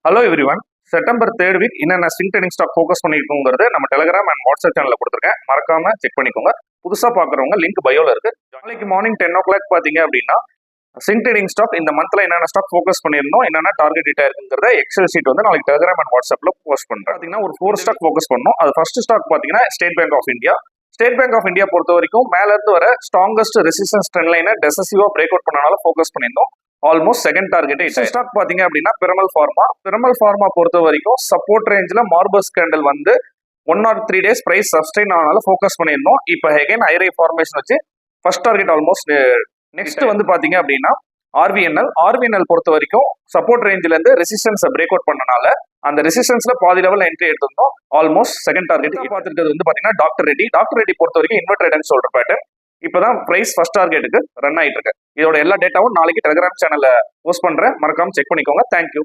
Hello every one. September 3rd week என்னென்ன swing trading stock focus பண்ணிருக்கோங்கிறது நம்ம Telegram and WhatsApp சேனல்ல கொடுத்துருக்கேன். மறக்காம செக் பண்ணிக்கோங்க. புதுசா பாக்குறவங்க லிங்க் பயோல இருக்கு. நாளைக்கு மார்னிங் 10 o'clock பாத்தீங்க அப்படின்னா ஸ்விங் ட்ரேடிங் ஸ்டாக் இந்த மந்த்ல என்னென்ன ஸ்டாக் ஃபோக்கஸ் பண்ணிருந்தோம், என்னென்ன டார்கெட் ஹிட் ஆயிருக்குங்கிறத எக்ஸல் ஷீட் வந்து நாளைக்கு டெலிகிராம் அண்ட் வாட்ஸ்அப்ல போஸ்ட் பண்றேன். பாத்தீங்கன்னா ஒரு 4 ஸ்டாக் ஃபோக்கஸ் பண்ணோம். அது ஃபர்ஸ்ட் ஸ்டாக் பாத்தீங்கன்னா State Bank of India. State Bank of India பொறுத்த வரைக்கும் மேல இருந்து வர ஸ்ட்ராங்கஸ்ட் ரெசிஸ்டன்ஸ் ட்ரெண்ட் லைனை டெசசிவா பிரேக் அவுட் பண்ணனால ஃபோக்கஸ் பண்ணியிருந்தோம். ஆல்மோஸ்ட் செகண்ட் டார்கெட் ஸ்டாக் பாத்தீங்க அப்படின்னா பிரமல் ஃபார்மா பொறுத்த வரைக்கும் சப்போர்ட் ரேஞ்சில் மார்பஸ் கேண்டல் வந்து 1 or 3 days பிரைஸ் சஸ்டைன் ஆனால ஃபோக்கஸ் பண்ணியிருந்தோம். இப்போ ஹெகன் ஐரை ஃபார்மேஷன் வச்சு ஃபர்ஸ்ட் டார்கெட் ஆல்மோஸ்ட். நெக்ஸ்ட் வந்து பாத்தீங்க அப்படின்னா ஆர்விஎன்எல் பொறுத்த வரைக்கும் சப்போர்ட் ரேஞ்சில இருந்து ரெசிஸ்டன்ஸை பிரேக் அவுட் பண்ணனால அந்த ரெசிஸ்டன்ஸ்ல பாதி லெவல் என்ட்ரி எடுத்திருந்தோம். ஆல்மோஸ்ட் செகண்ட் டார்கெட் பார்த்துருக்கிறது வந்து பாத்தீங்கன்னா டாக்டர் ரெட்டி பொறுத்த வரைக்கும் இன்வெர்டட் சொல்ற பேட்டர்ன். இப்பதான் பிரைஸ் ஃபர்ஸ்ட் டார்கெட்டுக்கு ரன் ஆயிட்டு இருக்கு. இதோட எல்லா டேட்டாவும் நாளைக்கு டெலிகிராம் சேனல்ல போஸ்ட் பண்றேன். மறக்காம செக் பண்ணிக்கோங்க. தேங்க்யூ.